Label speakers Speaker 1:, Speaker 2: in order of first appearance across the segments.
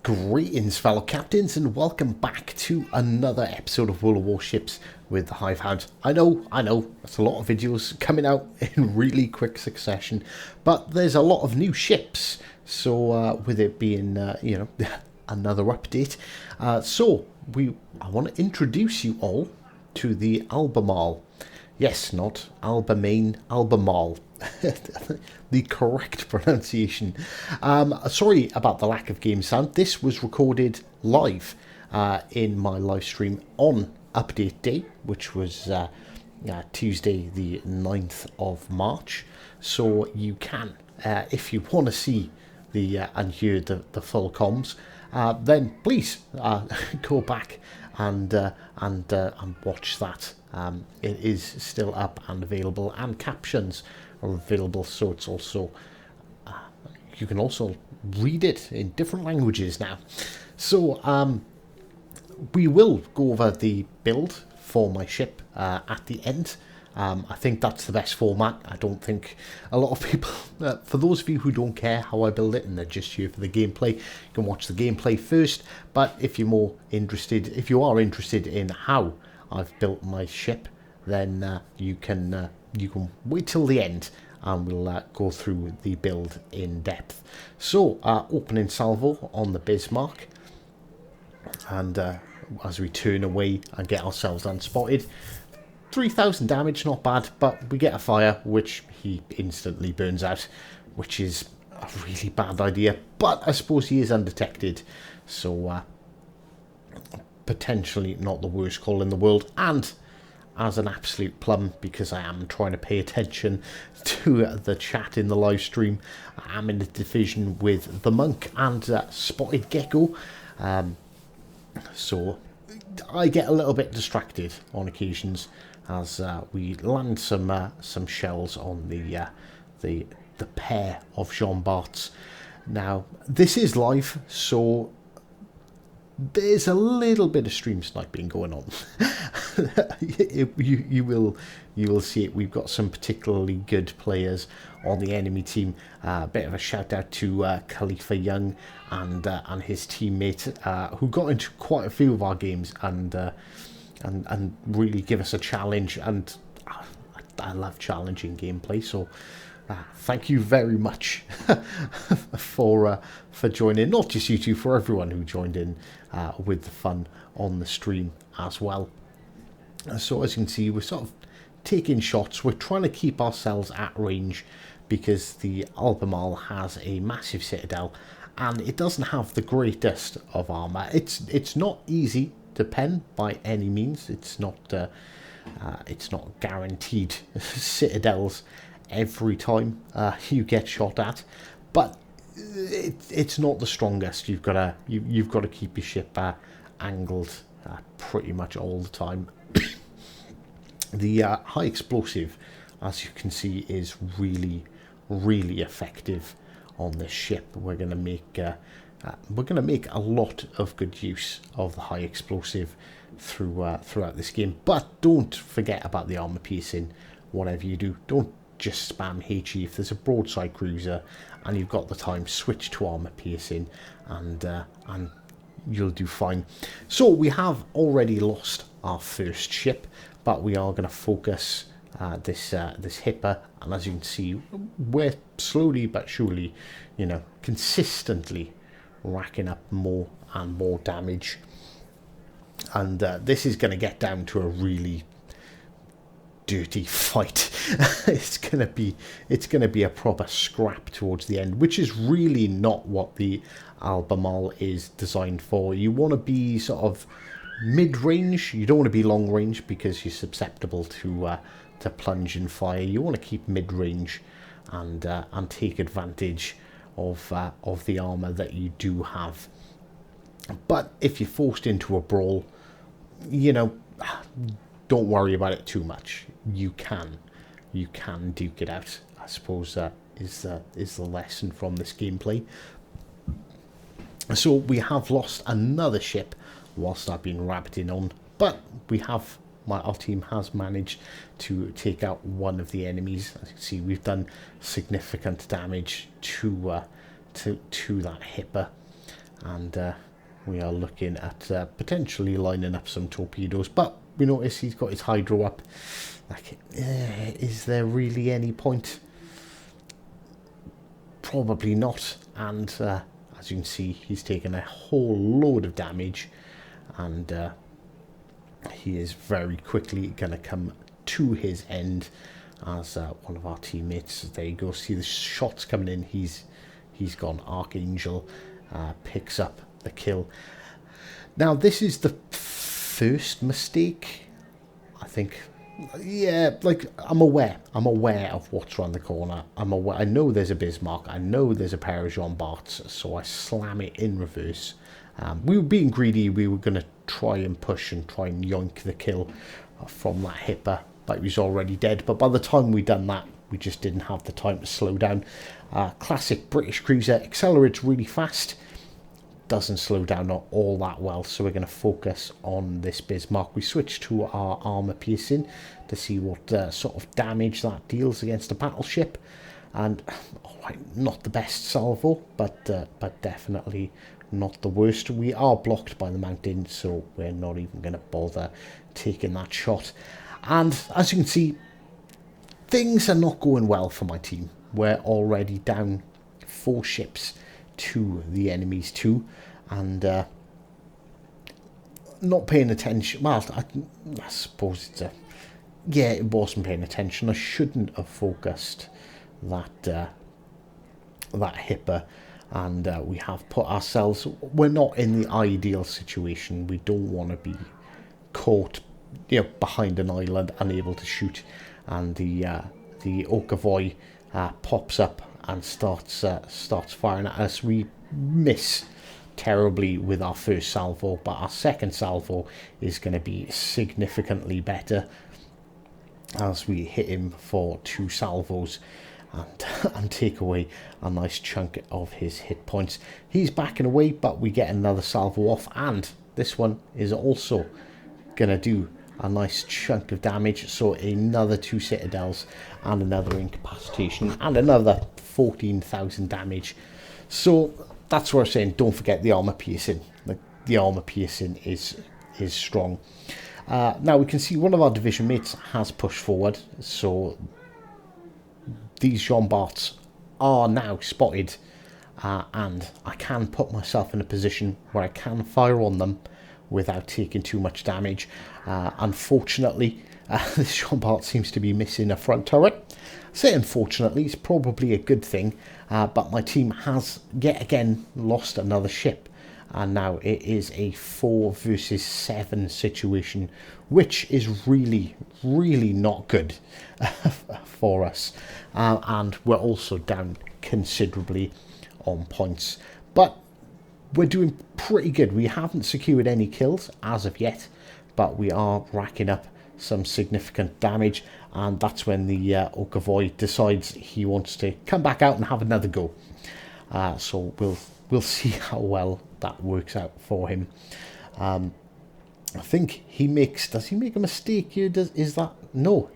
Speaker 1: Greetings, fellow captains, and welcome back to another episode of World of Warships with the Hive Hound. I know, that's a lot of videos coming out in really quick succession, but there's a lot of new ships. So with it being, another update, I want to introduce you all to the Albemarle. Yes, not Albemarle, Albemarle. The correct pronunciation. Sorry about the lack of game sound. This was recorded live in my live stream on update day, which was Tuesday the 9th of March. So you can, if you want to see the and hear the full comms, then please go back and watch that. It is still up and available, and captions are available, so it's also you can also read it in different languages now. So we will go over the build for my ship at the end. I think that's the best format. I don't think a lot of people, for those of you who don't care how I build it and they're just here for the gameplay, you can watch the gameplay first. But if you're more interested, if you are interested in how I've built my ship, then you can wait till the end and we'll go through the build in depth. So opening salvo on the Bismarck, and as we turn away and get ourselves unspotted, 3,000 damage, not bad, but we get a fire which he instantly burns out, which is a really bad idea, but I suppose he is undetected, so potentially not the worst call in the world. And as an absolute plum, because I am trying to pay attention to the chat in the live stream, I am in a division with the Monk and Spotted Gecko, so I get a little bit distracted on occasions as we land some shells on the pair of Jean Barts. Now this is live, so there's a little bit of stream sniping going on. you will see it. We've got some particularly good players on the enemy team. A bit of a shout out to Khalifa Young and his teammate who got into quite a few of our games and really give us a challenge. And I love challenging gameplay, so thank you very much for joining. Not just you two, for everyone who joined in with the fun on the stream as well. So as you can see, we're sort of taking shots. We're trying to keep ourselves at range because the Albemarle has a massive citadel and it doesn't have the greatest of armor. It's not easy to pen by any means. It's not guaranteed citadels every time you get shot at, but it's not the strongest. You've got to keep your ship angled pretty much all the time. The high explosive, as you can see, is really effective on this ship. We're going to make a lot of good use of the high explosive throughout this game. But don't forget about the armor piercing. Whatever you do, don't just spam HE. If there's a broadside cruiser and you've got the time, switch to armor piercing and you'll do fine. So we have already lost our first ship, but we are going to focus this hipper, and as you can see, we're slowly but surely, consistently racking up more and more damage, and this is going to get down to a really dirty fight. It's gonna be a proper scrap towards the end, which is really not what the Albemarle is designed for. You want to be sort of mid-range. You don't want to be long range because you're susceptible to plunge and fire. You want to keep mid-range and take advantage of the armor that you do have. But if you're forced into a brawl, don't worry about it too much. You can duke it out, I suppose. Is the lesson from this gameplay. So we have lost another ship whilst I've been rabbiting on, but our team has managed to take out one of the enemies. As you can see, we've done significant damage to that hipper. and we are looking at potentially lining up some torpedoes, but we notice he's got his hydro up. Like, is there really any point? Probably not. And as you can see, he's taken a whole load of damage, and he is very quickly going to come to his end as one of our teammates. There you go. See the shots coming in. He's gone. Archangel picks up the kill. Now, this is the first mistake, I think. Yeah, like, I'm aware of what's around the corner. I know there's a Bismarck. I know there's a pair of Jean Barts, so I slam it in reverse. We were being greedy. We were going to try and push and try and yoink the kill from that hipper, but he was already dead. But by the time we'd done that, we just didn't have the time to slow down. Classic British cruiser, accelerates really fast, doesn't slow down not all that well, so we're going to focus on this Bismarck. We switch to our armour piercing to see what sort of damage that deals against a battleship, and alright, not the best salvo, but definitely not the worst. We are blocked by the mountain, so we're not even going to bother taking that shot. And as you can see, things are not going well for my team. We're already down 4 ships to the enemy's 2, and not paying attention. Well, I suppose it's yeah, it wasn't paying attention. I shouldn't have focused that hipper, and we have put ourselves. We're not in the ideal situation. We don't want to be caught, behind an island, unable to shoot, and the Okavoy pops up and starts firing at us. We miss terribly with our first salvo, but our second salvo is going to be significantly better as we hit him for 2 salvos and take away a nice chunk of his hit points. He's backing away, but we get another salvo off, and this one is also going to do a nice chunk of damage. So another 2 citadels and another incapacitation and another 14,000 damage. So that's what I'm saying. Don't forget the armor piercing. The armor piercing is strong. Now we can see one of our division mates has pushed forward, so these Jean Barts are now spotted, and I can put myself in a position where I can fire on them without taking too much damage. Unfortunately, this Jean Bart seems to be missing a front turret. I say unfortunately, it's probably a good thing, but my team has yet again lost another ship, and now it is a 4 versus 7 situation, which is really not good for us, and we're also down considerably on points, but we're doing pretty good. We haven't secured any kills as of yet, but we are racking up some significant damage, and that's when the Okavoy decides he wants to come back out and have another go. So we'll see how well that works out for him. I think does he make a mistake here? No,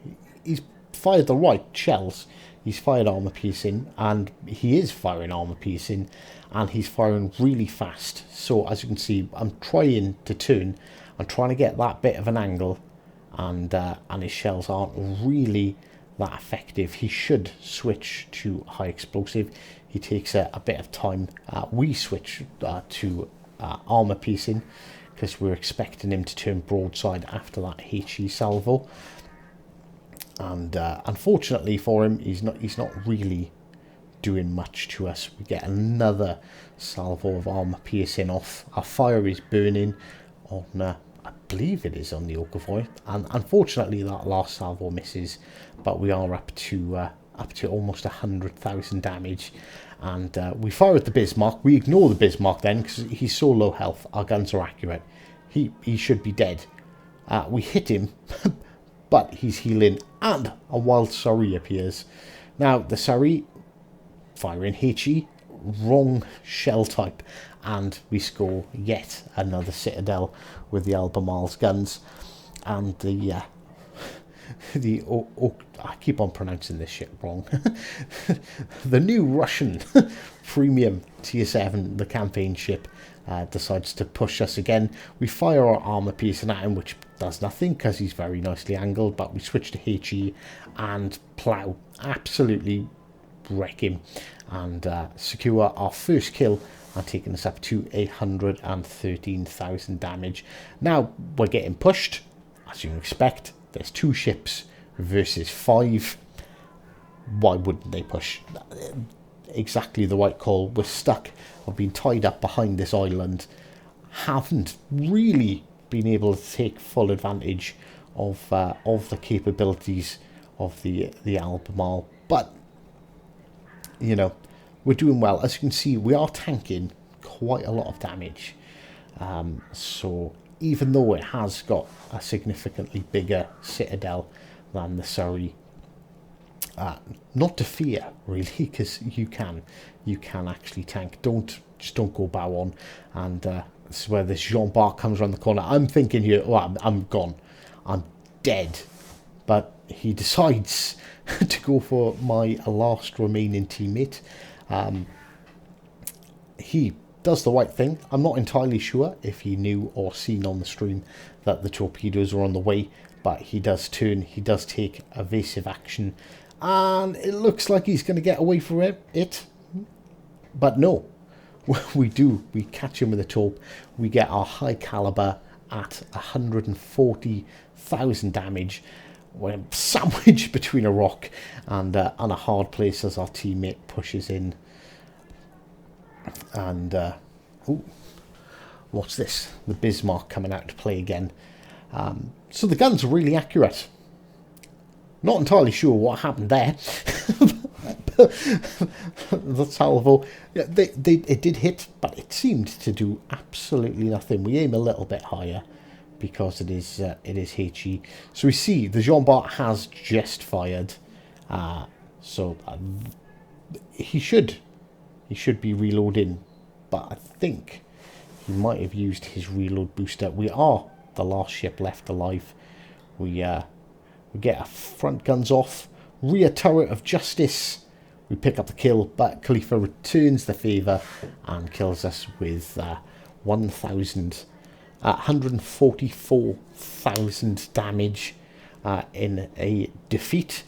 Speaker 1: he's fired the right shells. He's fired armor piercing, and he is firing armor piercing, and he's firing really fast. So as you can see, I'm trying to turn. I'm trying to get that bit of an angle, and his shells aren't really that effective. He should switch to high explosive. He takes a bit of time. We switch to armor piercing because we're expecting him to turn broadside after that HE salvo. And unfortunately for him, he's not really doing much to us. We get another salvo of armor piercing off. Our fire is burning on, I believe it is on the Okavoy, and unfortunately that last salvo misses. But we are up to almost 100,000 damage, and we fire at the Bismarck. We ignore the Bismarck then because he's so low health. Our guns are accurate. He should be dead. We hit him. But he's healing, and a wild Surrey appears. Now, the Surrey, firing HE, wrong shell type, and we score yet another citadel with the Albemarle's guns. And I keep on pronouncing this shit wrong. The new Russian premium tier 7, the campaign ship, decides to push us again. We fire our armor piercing at him, which does nothing because he's very nicely angled, but we switch to HE and plow, absolutely wreck him, and secure our first kill, and taking us up to 113,000 damage. Now we're getting pushed, as you expect. There's 2 ships versus 5. Why wouldn't they push? Exactly the right call. We're stuck. I've been tied up behind this island. Haven't really been able to take full advantage of the capabilities of the Albemarle. But, you know, we're doing well. As you can see, we are tanking quite a lot of damage. So even though it has got a significantly bigger citadel than the Surrey, not to fear really, because you can actually tank. Just don't go bow on. And this is where this Jean Bart comes around the corner. I'm thinking here, oh, I'm gone, I'm dead, but he decides to go for my last remaining teammate. He does the right thing. I'm not entirely sure if he knew or seen on the stream that the torpedoes are on the way, but he does turn, he does take evasive action, and it looks like he's going to get away from it. But no, we catch him with a torp. We get our high caliber at 140,000 damage. We're sandwiched between a rock and a hard place as our teammate pushes in. And ooh, what's this? The Bismarck coming out to play again. So the guns are really accurate. Not entirely sure what happened there. The salvo, it did hit, but it seemed to do absolutely nothing. We aim a little bit higher because it is HE. So we see the Jean Bart has just fired. So he should be reloading, but I think he might have used his reload booster. We are the last ship left alive. We get our front guns off, rear turret of justice. We pick up the kill, but Khalifa returns the favour and kills us with 144,000 damage in a defeat.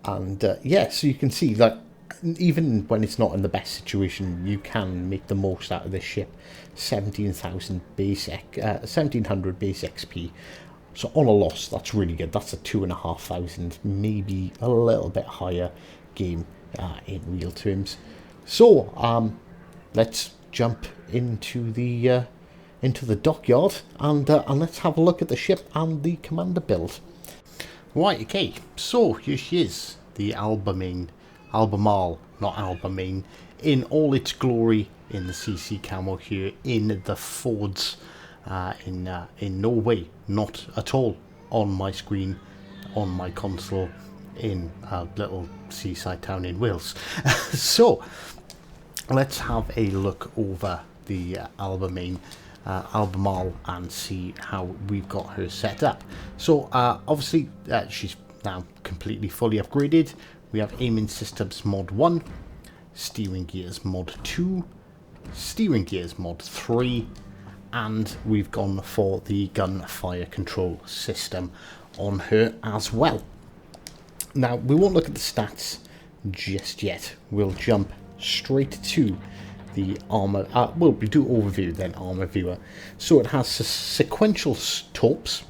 Speaker 1: And yeah, so you can see that even when it's not in the best situation, you can make the most out of this ship. 17,000 base, 1,700 base XP. So on a loss, that's really good. That's a 2,500, maybe a little bit higher game in real terms. So let's jump into the dockyard and let's have a look at the ship and the commander build. Right, okay. So here she is, the Albemarle, not Albemarle, in all its glory, in the CC camo here, in the Fords, in Norway, not at all on my screen, on my console, in a little seaside town in Wales. So let's have a look over the Albemarle and see how we've got her set up. So obviously she's now completely fully upgraded. We have aiming systems mod 1, steering gears mod 2, steering gears mod 3, and we've gone for the gunfire control system on her as well. Now, we won't look at the stats just yet. We'll jump straight to the armor. Well, we do overview, then armor viewer. So it has sequential torps,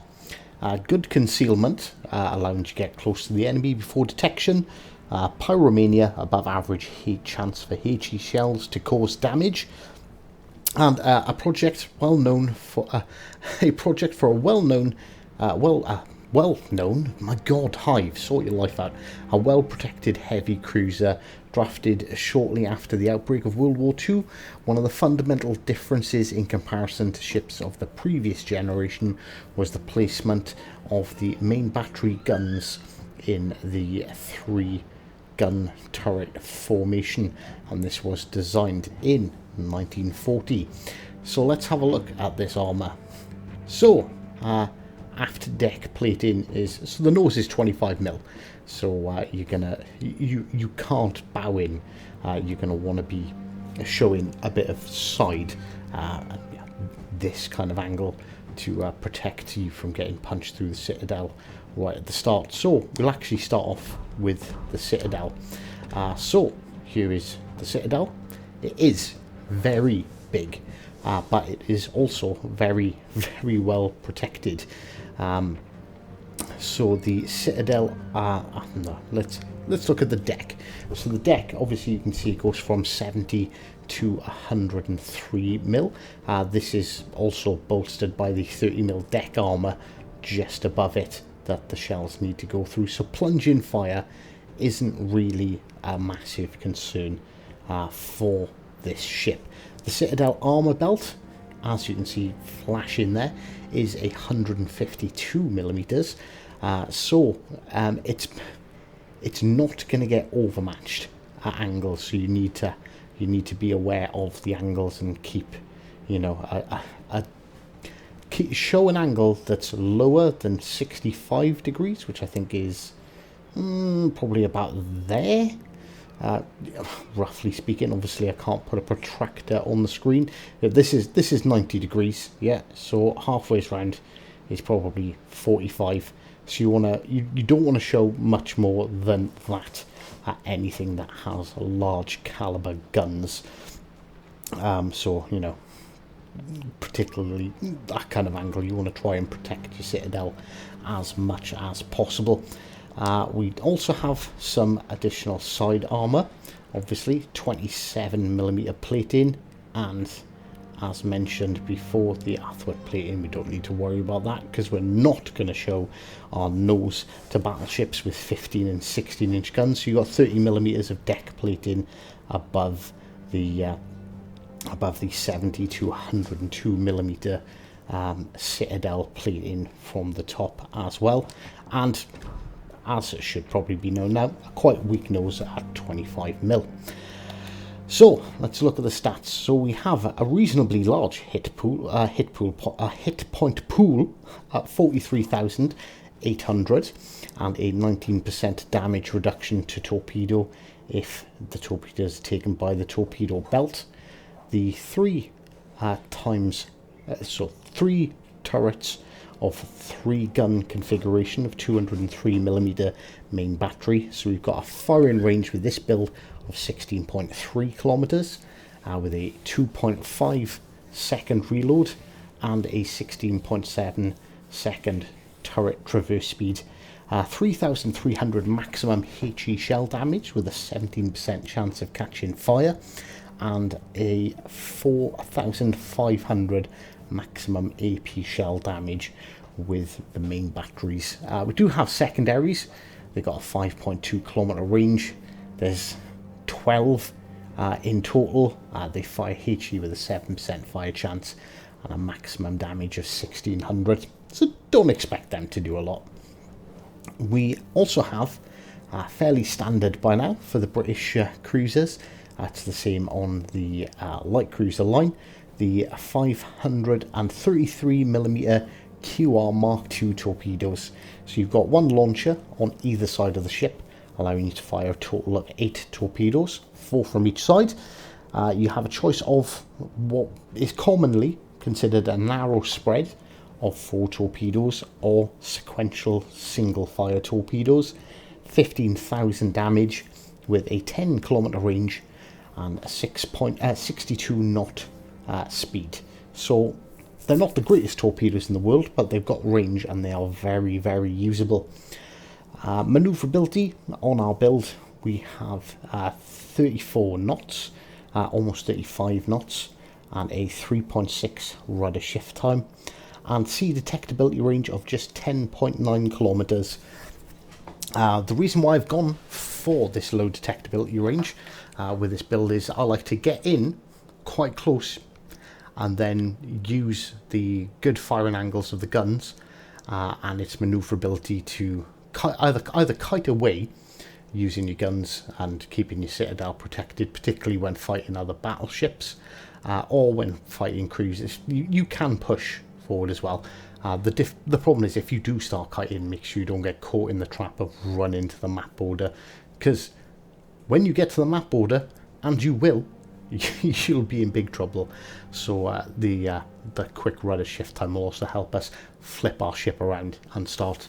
Speaker 1: good concealment, allowing you to get close to the enemy before detection, pyromania, above average heat chance for HE shells to cause damage, and a project well known for a well-known, my god, Hive, sort your life out, a well-protected heavy cruiser drafted shortly after the outbreak of World War II. One of the fundamental differences in comparison to ships of the previous generation was the placement of the main battery guns in the 3-gun turret formation, and this was designed in 1940. So let's have a look at this armor. So aft deck plating is, so the nose is 25mm, so you can't bow in. You're gonna want to be showing a bit of side, this kind of angle, to protect you from getting punched through the citadel right at the start. So we'll actually start off with the citadel. So here is the citadel. It is very big, but it is also very, very well protected. So the citadel, no, let's look at the deck. So the deck, obviously you can see, it goes from 70 to 103mm. This is also bolstered by the 30mm deck armour just above it that the shells need to go through. So plunging fire isn't really a massive concern for this ship. The citadel armour belt, as you can see flashing there, is 152mm. So it's not going to get overmatched at angles, so you need to be aware of the angles and keep, you know, show an angle that's lower than 65 degrees, which I think is probably about there, roughly speaking. Obviously I can't put a protractor on the screen. This is 90 degrees, yeah, so halfway round is probably 45. So you don't want to show much more than that at anything that has large caliber guns. So, you know, particularly that kind of angle, you want to try and protect your citadel as much as possible. We also have some additional side armour, obviously 27mm plating, and as mentioned before, the athwart plating, we don't need to worry about that because we're not going to show our nose to battleships with 15 and 16-inch guns. So you've got 30mm of deck plating above the 70 to 102mm citadel plating from the top as well. And as it should probably be known now, a quite weak nose at 25mm. So let's look at the stats. So we have a reasonably large hit point pool at 43,800 and a 19% damage reduction to torpedo if the torpedo is taken by the torpedo belt. The three turrets of 3-gun configuration of 203mm main battery. So we've got a firing range with this build of 16.3 kilometers, with a 2.5 second reload and a 16.7 second turret traverse speed. 3,300 maximum HE shell damage with a 17% chance of catching fire, and a 4,500 maximum AP shell damage with the main batteries. We do have secondaries. They've got a 5.2 kilometer range. There's 12 in total. They fire HE with a 7% fire chance and a maximum damage of 1,600. So don't expect them to do a lot. We also have fairly standard by now for the British cruisers. It's the same on the light cruiser line. The 533mm QR Mark II torpedoes. So you've got one launcher on either side of the ship, allowing you to fire a total of 8 torpedoes, 4 from each side. You have a choice of what is commonly considered a narrow spread of 4 torpedoes or sequential single fire torpedoes, 15,000 damage with a 10 kilometer range and a 62 knot speed. So they're not the greatest torpedoes in the world, but they've got range and they are very, very usable. Maneuverability on our build, we have 34 knots, almost 35 knots, and a 3.6 rudder shift time, and sea detectability range of just 10.9 kilometers. The reason why I've gone for this low detectability range with this build is I like to get in quite close and then use the good firing angles of the guns and its maneuverability to either kite away using your guns and keeping your citadel protected, particularly when fighting other battleships, or when fighting cruisers. You can push forward as well, The problem is if you do start kiting, make sure you don't get caught in the trap of running to the map border, because when you get to the map border, and you will, you'll be in big trouble. So the quick rudder shift time will also help us flip our ship around and start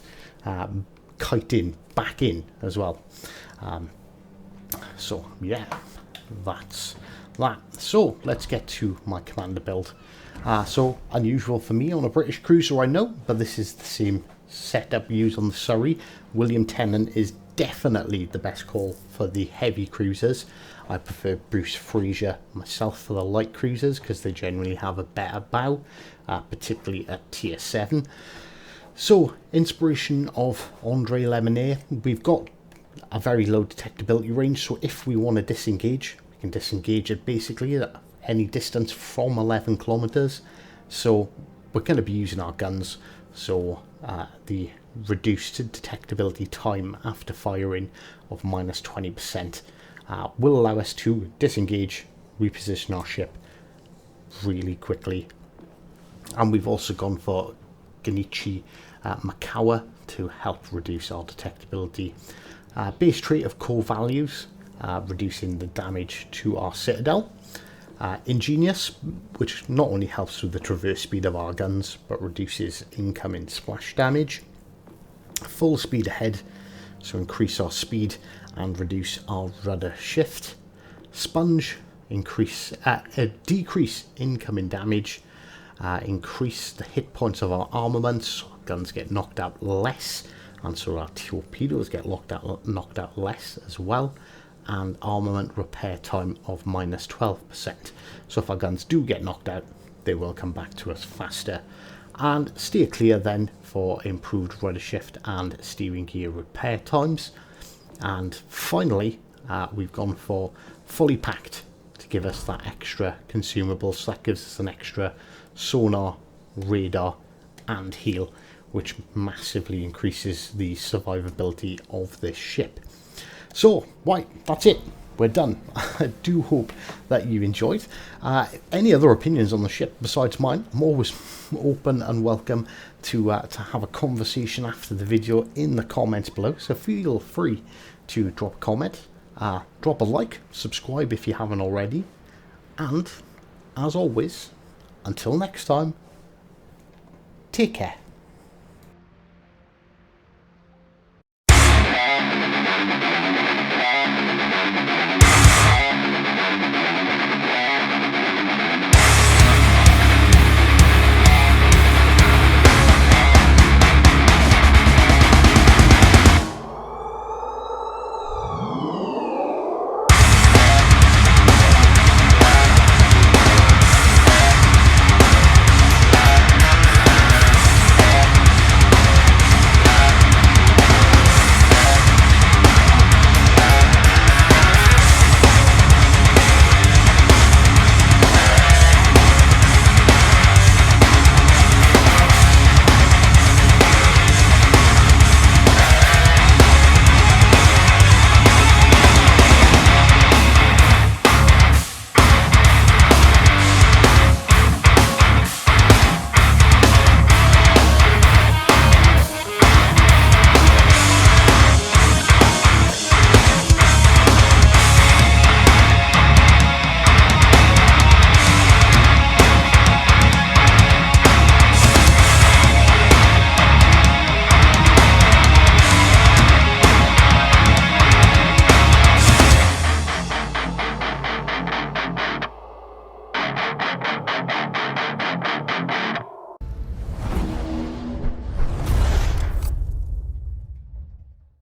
Speaker 1: kiting back in as well. So yeah, that's that. So let's get to my commander build. So unusual for me on a British cruiser, I know, but this is the same setup used on the Surrey. William Tennant is definitely the best call for the heavy cruisers. I prefer Bruce Fraser myself for the light cruisers because they generally have a better bow, particularly at tier 7. So, inspiration of Andre Lemonnier. We've got a very low detectability range, so if we want to disengage, we can disengage it basically at any distance from 11 kilometers. So we're going to be using our guns, so the reduced detectability time after firing of minus 20% will allow us to disengage, reposition our ship really quickly. And we've also gone for Genichi Makawa to help reduce our detectability. Base trait of core values, reducing the damage to our citadel. Ingenious, which not only helps with the traverse speed of our guns, but reduces incoming splash damage. Full speed ahead, so increase our speed and reduce our rudder shift. Sponge, decrease incoming damage, increase the hit points of our armaments, so our guns get knocked out less, and so our torpedoes get knocked out less as well. And armament repair time of minus 12%. So if our guns do get knocked out, they will come back to us faster. And steer clear then for improved rudder shift and steering gear repair times. And finally, we've gone for fully packed to give us that extra consumable. So that gives us an extra sonar, radar and heal, which massively increases the survivability of this ship. So, right, that's it. We're done. I do hope that you enjoyed. Any other opinions on the ship besides mine, I'm always open and welcome to have a conversation after the video in the comments below. So feel free to drop a comment, drop a like, subscribe if you haven't already. And, as always, until next time, take care.